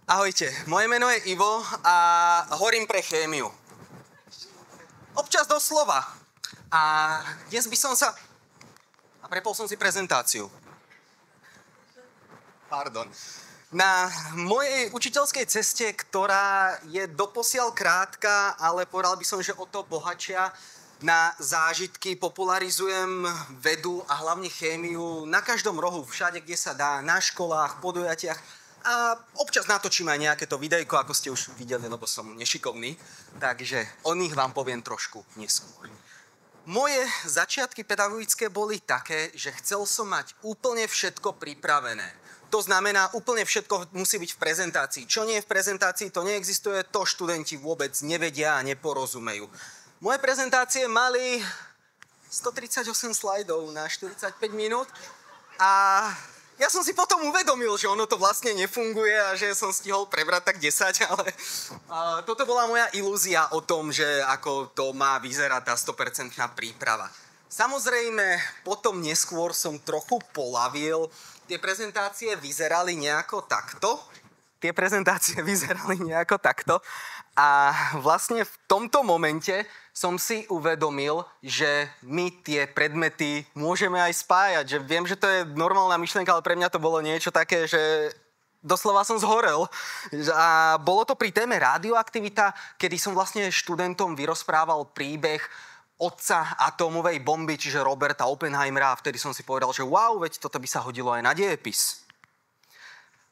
Ahojte, moje meno je Ivo a horím pre chémiu. Občas doslova. A dnes by som sa... A prepol som si prezentáciu. Pardon. Na mojej učiteľskej ceste, ktorá je doposiaľ krátka, ale povedal by som, že o to bohatšia na zážitky, popularizujem vedu a hlavne chémiu na každom rohu, všade, kde sa dá, na školách, podujatiach. A občas natočím aj nejaké to videjko, ako ste už videli, lebo som nešikovný. Takže o nich vám poviem trošku neskôr. Moje začiatky pedagogické boli také, že chcel som mať úplne všetko pripravené. To znamená, úplne všetko musí byť v prezentácii. Čo nie je v prezentácii, to neexistuje, to študenti vôbec nevedia a neporozumejú. Moje prezentácie mali 138 slajdov na 45 minút a ja som si potom uvedomil, že ono to vlastne nefunguje a že som stihol prebrať tak 10, ale toto bola moja ilúzia o tom, že ako to má vyzerať tá 100% príprava. Samozrejme, potom neskôr som trochu polavil. Tie prezentácie vyzerali nejako takto. A vlastne v tomto momente som si uvedomil, že my tie predmety môžeme aj spájať. Že viem, že to je normálna myšlienka, ale pre mňa to bolo niečo také, že doslova som zhorel. A bolo to pri téme radioaktivita, kedy som vlastne študentom vyrozprával príbeh otca atómovej bomby, čiže Roberta Oppenheimera. A vtedy som si povedal, že wow, veď toto by sa hodilo aj na dejepis.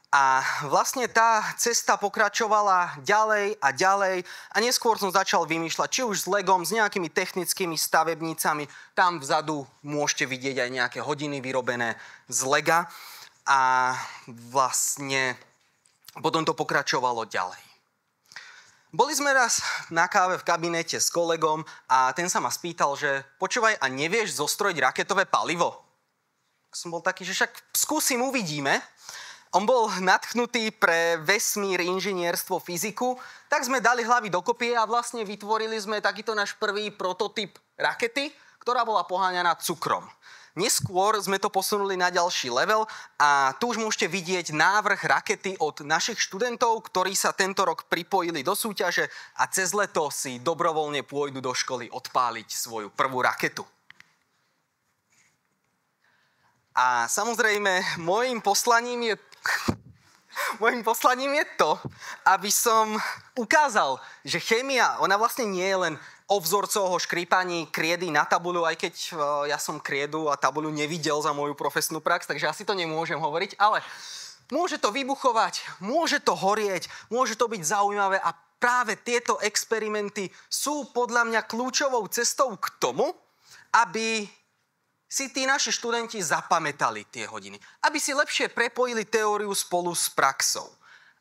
A vlastne tá cesta pokračovala ďalej a ďalej a neskôr som začal vymýšľať, či už s Legom, s nejakými technickými stavebnicami. Tam vzadu môžete vidieť aj nejaké hodiny vyrobené z Lega a vlastne potom to pokračovalo ďalej. Boli sme raz na káve v kabinete s kolegom a ten sa ma spýtal, že počúvaj, a nevieš zostrojiť raketové palivo? Som bol taký, že však skúsim, uvidíme. On bol nadchnutý pre vesmír, inžinierstvo, fyziku, tak sme dali hlavy dokopy a vlastne vytvorili sme takýto náš prvý prototyp rakety, ktorá bola poháňaná cukrom. Neskôr sme to posunuli na ďalší level a tu už môžete vidieť návrh rakety od našich študentov, ktorí sa tento rok pripojili do súťaže a cez leto si dobrovoľne pôjdu do školy odpáliť svoju prvú raketu. A samozrejme, môjim poslaním je to, aby som ukázal, že chémia, ona vlastne nie je len o vzorcoch, o škrípaní kriedy na tabuľu, aj keď ja som kriedu a tabuľu nevidel za moju profesnú prax, takže asi to nemôžem hovoriť, ale môže to vybuchovať, môže to horieť, môže to byť zaujímavé a práve tieto experimenty sú podľa mňa kľúčovou cestou k tomu, aby si tí naši študenti zapamätali tie hodiny. Aby si lepšie prepojili teóriu spolu s praxou.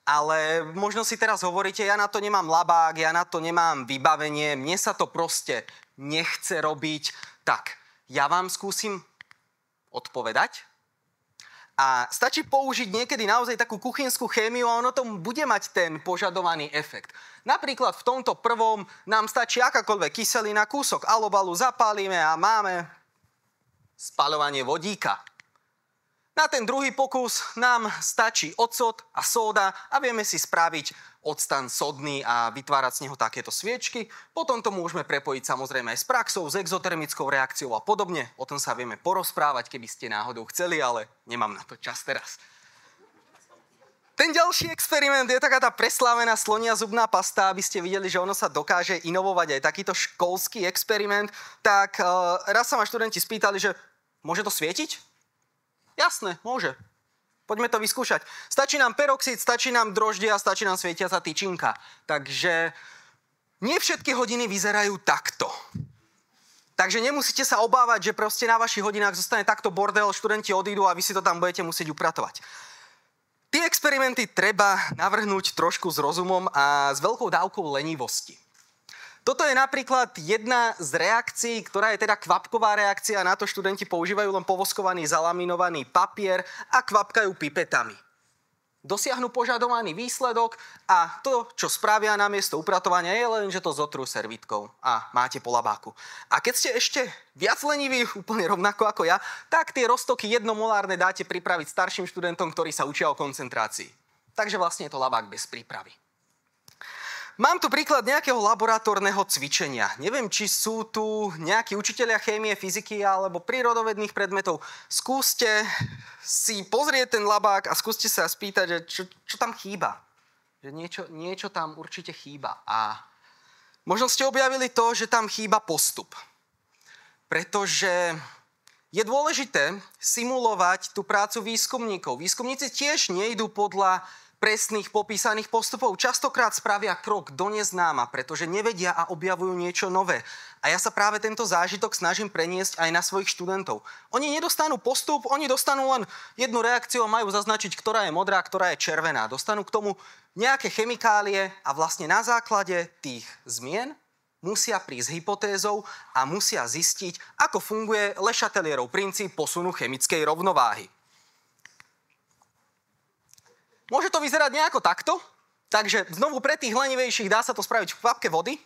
Ale možno si teraz hovoríte, ja na to nemám labák, ja na to nemám vybavenie, mne sa to proste nechce robiť. Tak, ja vám skúsim odpovedať. A stačí použiť niekedy naozaj takú kuchynskú chémiu a ono to bude mať ten požadovaný efekt. Napríklad v tomto prvom nám stačí akákoľvek kyselina, kúsok alobalu, zapálime a máme spaľovanie vodíka. Na ten druhý pokus nám stačí ocot a sóda a vieme si spraviť octan sodný a vytvárať z neho takéto sviečky. Potom to môžeme prepojiť samozrejme aj s praxou, s exotermickou reakciou a podobne. O tom sa vieme porozprávať, keby ste náhodou chceli, ale nemám na to čas teraz. Ten ďalší experiment je taká tá preslávená slonia zubná pasta, aby ste videli, že ono sa dokáže inovovať aj takýto školský experiment. Tak raz sa ma študenti spýtali, že môže to svietiť? Jasné, môže. Poďme to vyskúšať. Stačí nám peroxid, stačí nám droždie a stačí nám svietiaca tyčinka. Takže nie všetky hodiny vyzerajú takto. Takže nemusíte sa obávať, že proste na vašich hodinách zostane takto bordel, študenti odídu a vy si to tam budete musieť upratovať. Tie experimenty treba navrhnúť trošku s rozumom a s veľkou dávkou lenivosti. Toto je napríklad jedna z reakcií, ktorá je teda kvapková reakcia. Na to študenti používajú len povoskovaný zalaminovaný papier a kvapkajú pipetami. Dosiahnu požadovaný výsledok a to, čo spravia namiesto upratovania, je len, že to zotrú servítkou a máte po labáku. A keď ste ešte viac leniví, úplne rovnako ako ja, tak tie roztoky jednomolárne dáte pripraviť starším študentom, ktorí sa učia o koncentrácii. Takže vlastne je to labák bez prípravy. Mám tu príklad nejakého laboratórneho cvičenia. Neviem, či sú tu nejakí učitelia chémie, fyziky alebo prírodovedných predmetov. Skúste si pozrieť ten labák a skúste sa spýtať, že čo tam chýba. Že niečo tam určite chýba. A možno ste objavili to, že tam chýba postup. Pretože je dôležité simulovať tú prácu výskumníkov. Výskumníci tiež nejdú podľa presných popísaných postupov. Častokrát spravia krok do neznáma, pretože nevedia a objavujú niečo nové. A ja sa práve tento zážitok snažím preniesť aj na svojich študentov. Oni nedostanú postup, oni dostanú len jednu reakciu a majú zaznačiť, ktorá je modrá, ktorá je červená. Dostanú k tomu nejaké chemikálie a vlastne na základe tých zmien musia prísť hypotézou a musia zistiť, ako funguje Le Chatelierov princíp posunu chemickej rovnováhy. Môže to vyzerať nejako takto, takže znovu pre tých lenivejších dá sa to spraviť v kvapke vody.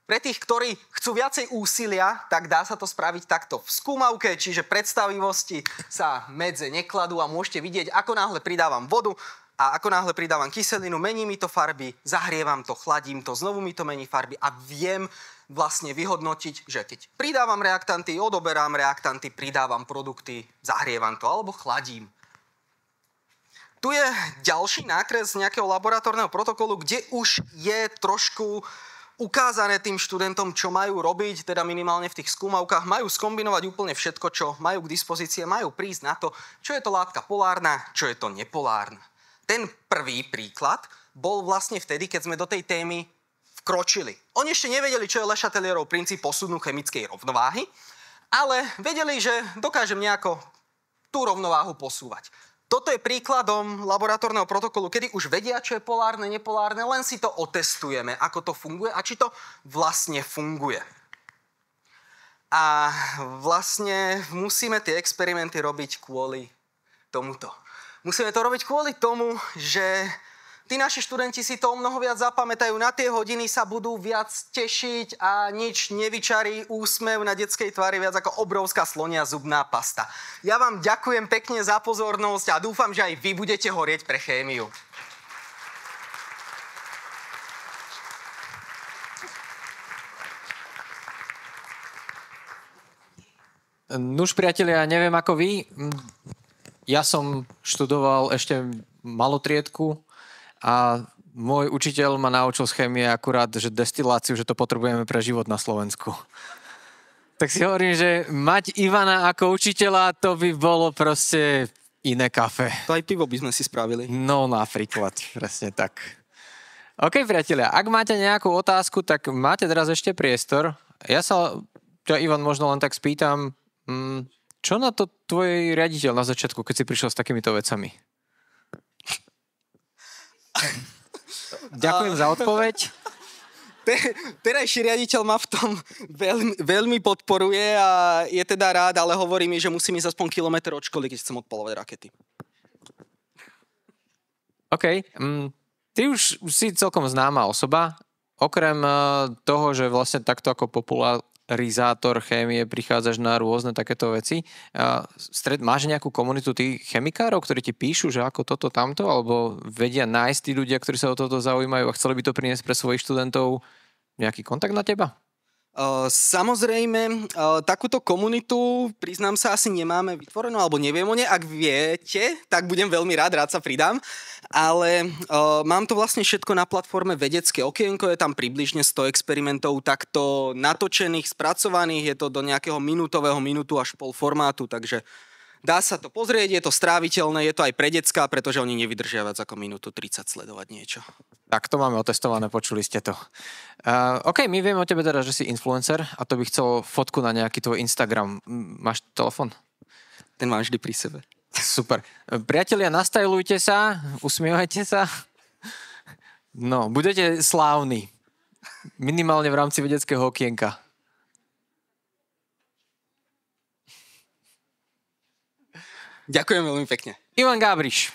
Pre tých, ktorí chcú viacej úsilia, tak dá sa to spraviť takto v skúmavke, čiže predstavivosti sa medze nekladú a môžete vidieť, ako náhle pridávam vodu a ako náhle pridávam kyselinu, mení mi to farby, zahrievam to, chladím to, znovu mi to mení farby a viem vlastne vyhodnotiť, že keď pridávam reaktanty, odoberám reaktanty, pridávam produkty, zahrievam to alebo chladím. Tu je ďalší nákres nejakého laboratórneho protokolu, kde už je trošku ukázané tým študentom, čo majú robiť, teda minimálne v tých skúmavkách. Majú skombinovať úplne všetko, čo majú k dispozícii, majú prísť na to, čo je to látka polárna, čo je to nepolárna. Ten prvý príklad bol vlastne vtedy, keď sme do tej témy vkročili. Oni ešte nevedeli, čo je Le Chatelierov princíp posunu chemickej rovnováhy, ale vedeli, že dokážem nejako tú rovnováhu posúvať. Toto je príkladom laboratórneho protokolu, kedy už vedia, čo je polárne, nepolárne, len si to otestujeme, ako to funguje a či to vlastne funguje. A vlastne musíme tie experimenty robiť kvôli tomuto. Musíme to robiť kvôli tomu, že tí naši študenti si to o mnoho viac zapamätajú, na tie hodiny sa budú viac tešiť a nič nevyčarí úsmev na detskej tvári viac ako obrovská slonia zubná pasta. Ja vám ďakujem pekne za pozornosť a dúfam, že aj vy budete horieť pre chémiu. Nuž, priatelia, neviem ako vy, ja som študoval ešte malú triedku, a môj učiteľ ma naučil z chémie akurát, že destiláciu, že to potrebujeme pre život na Slovensku. Tak si hovorím, že mať Ivana ako učiteľa, to by bolo proste iné kafe. To aj pivo by sme si spravili. No napríklad, presne tak. OK, priatelia, ak máte nejakú otázku, tak máte teraz ešte priestor. Ja Ivan, možno len tak spýtam, čo na to tvoj riaditeľ na začiatku, keď si prišiel s takýmito vecami? Ďakujem za odpoveď. Terajší riaditeľ ma v tom veľmi podporuje a je teda rád, ale hovorí mi, že musím ísť aspoň kilometr od školy, keď chcem odpalovať rakety. OK. Ty už si celkom známa osoba. Okrem toho, že vlastne takto ako popularizátor chémie prichádzaš na rôzne takéto veci. Máš nejakú komunitu tých chemikárov, ktorí ti píšu, že ako toto, tamto, alebo vedia nájsť tí ľudia, ktorí sa o toto zaujímajú a chceli by to priniesť pre svojich študentov nejaký kontakt na teba? Samozrejme, takúto komunitu, priznám sa, asi nemáme vytvorenú, alebo neviem o nej. Ak viete, tak budem veľmi rád sa pridám. Ale mám to vlastne všetko na platforme Vedecké okienko, je tam približne 100 experimentov takto natočených, spracovaných, je to do nejakého minútu až pol formátu, takže dá sa to pozrieť, je to stráviteľné, je to aj pre decká, pretože oni nevydržia viac ako minútu 30 sledovať niečo. Tak to máme otestované, počuli ste to. OK, my vieme o tebe teda, že si influencer a to by chcel fotku na nejaký tvoj Instagram. Máš telefon? Ten mám vždy pri sebe. Super. Priatelia, nastajlujte sa, usmievajte sa. No, budete slávni. Minimálne v rámci vedeckého okienka. Ďakujem veľmi pekne. Ivan Gábriš.